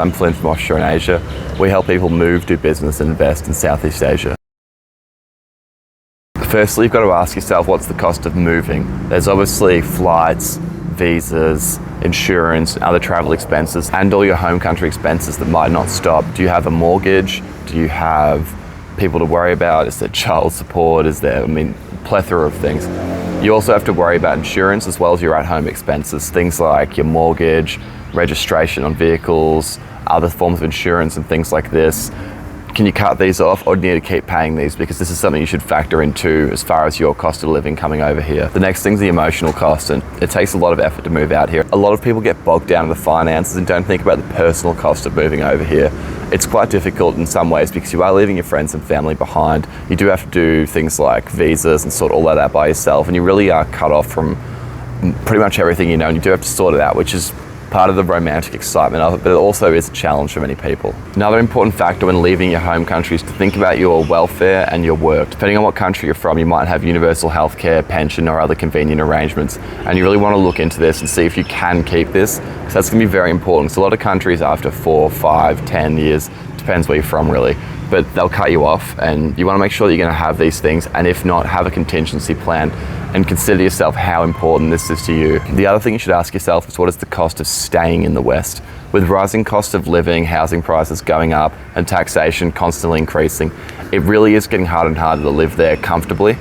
I'm Flynn from Offshore in Asia. We help people move, do business and invest in Southeast Asia. Firstly, you've got to ask yourself, what's the cost of moving? There's obviously flights, visas, insurance, other travel expenses, and all your home country expenses that might not stop. Do you have a mortgage? Do you have people to worry about? Is there child support? Is there, plethora of things. You also have to worry about insurance as well as your at-home expenses, things like your mortgage, registration on vehicles, other forms of insurance and things like this. Can you cut these off, or do you need to keep paying these? Because this is something you should factor into as far as your cost of living coming over here. The next thing is the emotional cost, and it takes a lot of effort to move out here. A lot of people get bogged down in the finances and don't think about the personal cost of moving over here. It's quite difficult in some ways because you are leaving your friends and family behind. You do have to do things like visas and sort all that out by yourself, and you really are cut off from pretty much everything you know, and you do have to sort it out, which is part of the romantic excitement of it, but it also is a challenge for many people. Another important factor when leaving your home country is to think about your welfare and your work. Depending on what country you're from, you might have universal healthcare, pension, or other convenient arrangements, and you really want to look into this and see if you can keep this, because that's going to be very important. So a lot of countries after 4, 5, 10 years, depends where you're from really, but they'll cut you off, and you want to make sure that you're going to have these things, and if not, have a contingency plan and consider yourself how important this is to you. The other thing you should ask yourself is, what is the cost of staying in the West? With rising cost of living, housing prices going up, and taxation constantly increasing, it really is getting harder and harder to live there comfortably.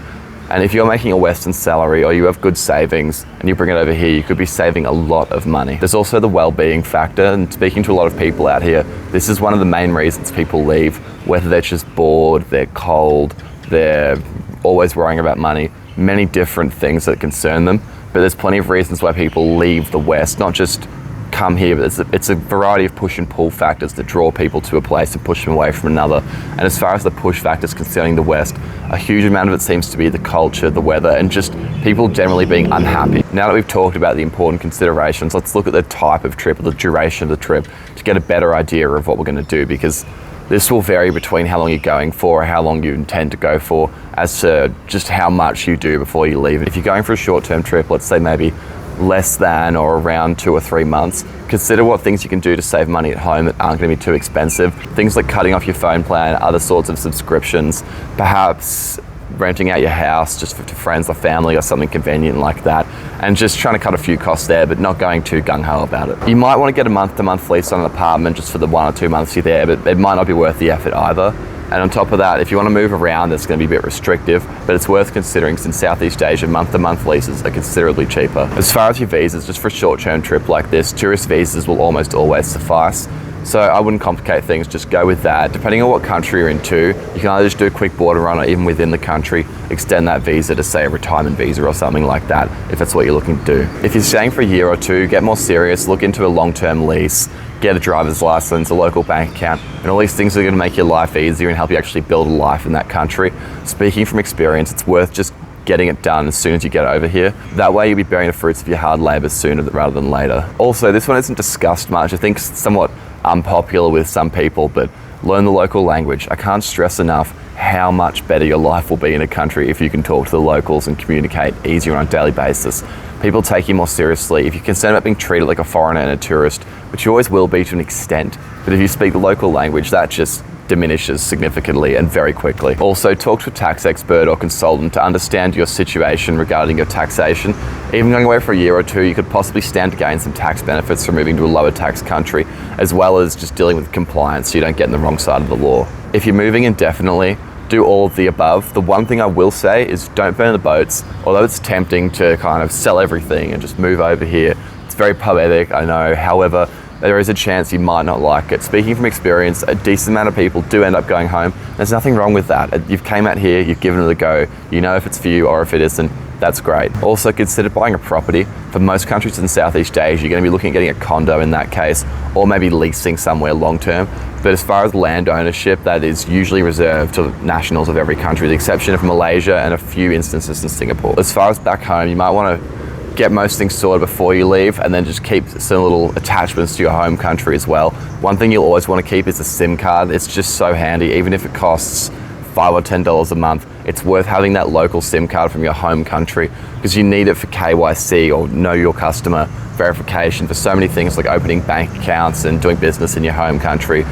And if you're making a Western salary or you have good savings and you bring it over here, you could be saving a lot of money. There's also the well-being factor, and speaking to a lot of people out here, this is one of the main reasons people leave, whether they're just bored, they're cold, they're always worrying about money, many different things that concern them. But there's plenty of reasons why people leave the West, not just come here, but it's a variety of push and pull factors that draw people to a place and push them away from another. And as far as the push factors concerning the West, a huge amount of it seems to be the culture, the weather, and just people generally being unhappy. Now that we've talked about the important considerations, let's look at the type of trip or the duration of the trip to get a better idea of what we're going to do, because this will vary between how long you're going for, how long you intend to go for, as to just how much you do before you leave. If you're going for a short-term trip, let's say maybe less than or around 2 or 3 months, consider what things you can do to save money at home that aren't going to be too expensive. Things like cutting off your phone plan, other sorts of subscriptions, perhaps renting out your house just to friends or family or something convenient like that, and just trying to cut a few costs there, but not going too gung-ho about it. You might want to get a month-to-month lease on an apartment just for the 1 or 2 months you're there, but it might not be worth the effort either. And on top of that, if you want to move around, it's going to be a bit restrictive, but it's worth considering since Southeast Asia month-to-month leases are considerably cheaper. As far as your visas, just for a short-term trip like this, tourist visas will almost always suffice. So I wouldn't complicate things, just go with that. Depending on what country you're in too, you can either just do a quick border run or even within the country, extend that visa to say a retirement visa or something like that, if that's what you're looking to do. If you're staying for a year or two, get more serious, look into a long-term lease, get a driver's license, a local bank account, and all these things are going to make your life easier and help you actually build a life in that country. Speaking from experience, it's worth just getting it done as soon as you get over here. That way you'll be bearing the fruits of your hard labor sooner rather than later. Also, this one isn't discussed much. I think it's somewhat unpopular with some people, but learn the local language. I can't stress enough how much better your life will be in a country if you can talk to the locals and communicate easier on a daily basis. People take you more seriously. If you're concerned about being treated like a foreigner and a tourist, which you always will be to an extent, but if you speak the local language, that just diminishes significantly and very quickly. Also, talk to a tax expert or consultant to understand your situation regarding your taxation. Even going away for a year or two, you could possibly stand to gain some tax benefits from moving to a lower tax country, as well as just dealing with compliance so you don't get in the wrong side of the law. If you're moving indefinitely, do all of the above. The one thing I will say is don't burn the boats. Although it's tempting to kind of sell everything and just move over here, it's very poetic, I know. However, there is a chance you might not like it. Speaking from experience, a decent amount of people do end up going home. There's nothing wrong with that. You've came out here, you've given it a go. You know if it's for you or if it isn't. That's great. Also, consider buying a property. For most countries in Southeast Asia, you're going to be looking at getting a condo in that case, or maybe leasing somewhere long term. But as far as land ownership, that is usually reserved to nationals of every country, with the exception of Malaysia and a few instances in Singapore. As far as back home, you might want to get most things sorted before you leave, and then just keep some little attachments to your home country as well. One thing you'll always want to keep is a SIM card. It's just so handy, even if it costs $5 or $10 a month, it's worth having that local SIM card from your home country, because you need it for KYC, or know your customer verification, for so many things like opening bank accounts and doing business in your home country.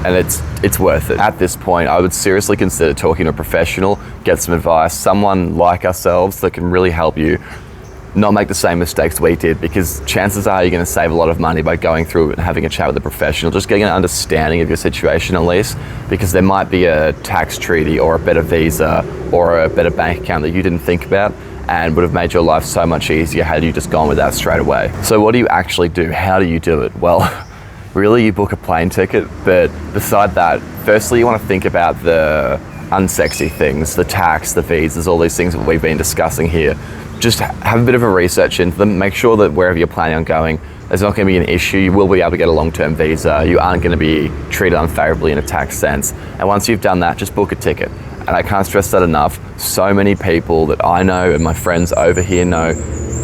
And it's worth it. At this point, I would seriously consider talking to a professional, get some advice, someone like ourselves that can really help you not make the same mistakes we did, because chances are you're going to save a lot of money by going through and having a chat with a professional, just getting an understanding of your situation at least, because there might be a tax treaty or a better visa or a better bank account that you didn't think about and would have made your life so much easier had you just gone with that straight away. So what do you actually do? How do you do it? Well, really you book a plane ticket, but beside that, firstly you want to think about the unsexy things, the tax, the visas, all these things that we've been discussing here. Just have a bit of a research into them. Make sure that wherever you're planning on going, there's not going to be an issue. You will be able to get a long-term visa. You aren't going to be treated unfavorably in a tax sense. And once you've done that, just book a ticket. And I can't stress that enough. So many people that I know and my friends over here know,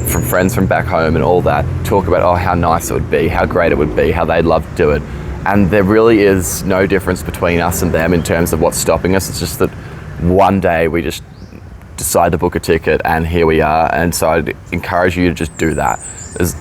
from friends from back home and all that, talk about, oh, how nice it would be, how great it would be, how they'd love to do it. And there really is no difference between us and them in terms of what's stopping us. It's just that one day we just decide to book a ticket and here we are. And so I'd encourage you to just do that.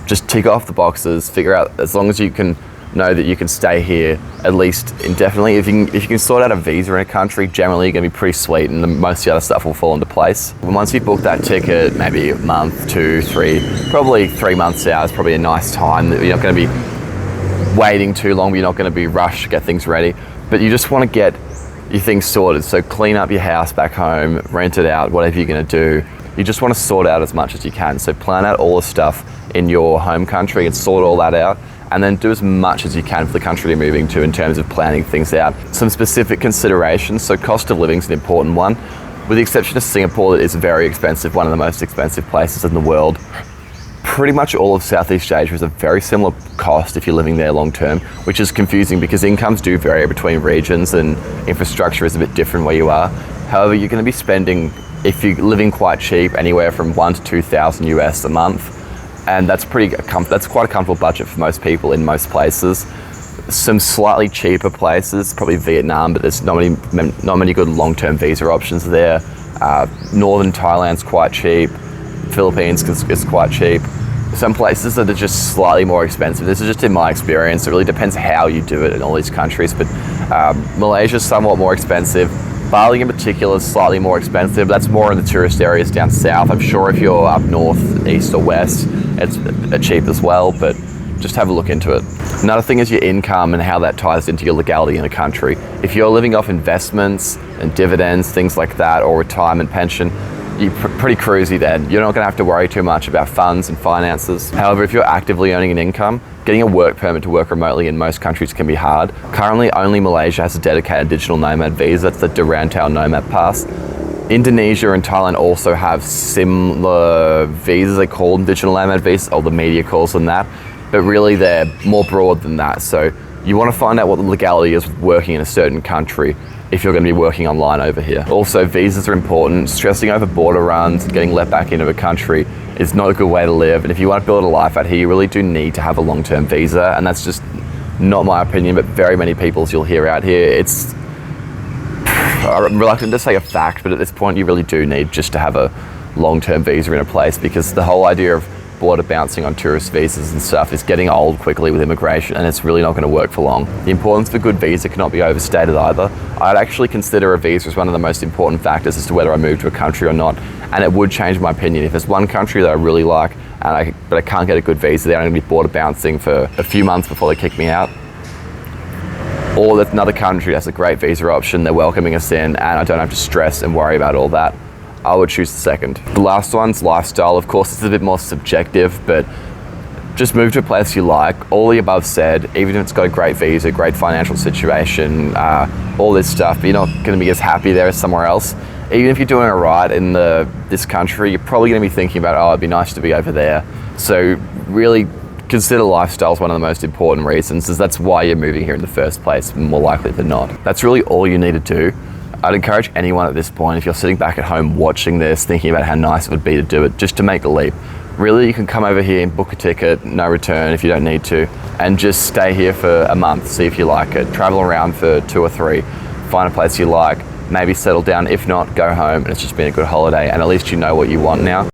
Just tick off the boxes, figure out, as long as you can know that you can stay here at least indefinitely. If you can sort out a visa in a country, generally you're going to be pretty sweet, and most of the other stuff will fall into place. Once you've booked that ticket, maybe a month, 2, 3, probably 3 months out is probably a nice time. You're not going to be waiting too long, but you're not going to be rushed to get things ready. But you just want to get your things sorted. So clean up your house back home, rent it out, whatever you're going to do. You just want to sort out as much as you can. So plan out all the stuff in your home country and sort all that out, and then do as much as you can for the country you're moving to in terms of planning things out. Some specific considerations. So cost of living is an important one. With the exception of Singapore, that is very expensive, one of the most expensive places in the world. Pretty much all of Southeast Asia is a very similar cost if you're living there long term, which is confusing because incomes do vary between regions and infrastructure is a bit different where you are. However, you're going to be spending, if you're living quite cheap, anywhere from 1,000 to 2,000 US a month. And that's quite a comfortable budget for most people in most places. Some slightly cheaper places, probably Vietnam, but there's not many good long-term visa options there. Northern Thailand's quite cheap. Philippines is quite cheap. Some places that are just slightly more expensive. This is just in my experience. It really depends how you do it in all these countries. But Malaysia's somewhat more expensive. Bali in particular is slightly more expensive. That's more in the tourist areas down south. I'm sure if you're up north, east or west, it's cheap as well, but just have a look into it. Another thing is your income and how that ties into your legality in a country. If you're living off investments and dividends, things like that, or retirement pension, you're pretty cruisy then. You're not going to have to worry too much about funds and finances. However, if you're actively earning an income, getting a work permit to work remotely in most countries can be hard. Currently, only Malaysia has a dedicated digital nomad visa. That's the Durantau Nomad Pass. Indonesia and Thailand also have similar visas. They call them digital nomad visas, or the media calls them that. But really, they're more broad than that. So you want to find out what the legality is with working in a certain country if you're going to be working online over here. Also, visas are important. Stressing over border runs and getting let back into a country is not a good way to live. And if you want to build a life out here, you really do need to have a long-term visa. And that's just not my opinion, but very many people's you'll hear out here. I'm reluctant to say a fact, but at this point you really do need just to have a long-term visa in a place, because the whole idea of border bouncing on tourist visas and stuff is getting old quickly with immigration, and it's really not going to work for long. The importance of a good visa cannot be overstated either. I'd actually consider a visa as one of the most important factors as to whether I move to a country or not, and it would change my opinion. If there's one country that I really like, but I can't get a good visa there, I'm going to be border bouncing for a few months before they kick me out. Or there's another country that's a great visa option, they're welcoming us in, and I don't have to stress and worry about all that. I would choose the second. The last one's lifestyle. Of course, it's a bit more subjective, but just move to a place you like. All the above said, even if it's got a great visa, great financial situation, all this stuff, but you're not going to be as happy there as somewhere else. Even if you're doing all right in this country, you're probably going to be thinking about, oh, it'd be nice to be over there. So really consider lifestyle is one of the most important reasons, as that's why you're moving here in the first place, more likely than not. That's really all you need to do. I'd encourage anyone at this point, if you're sitting back at home watching this, thinking about how nice it would be to do it, just to make the leap. Really, you can come over here and book a ticket, no return if you don't need to, and just stay here for a month, see if you like it. Travel around for 2 or 3, find a place you like, maybe settle down. If not, go home and it's just been a good holiday, and at least you know what you want now.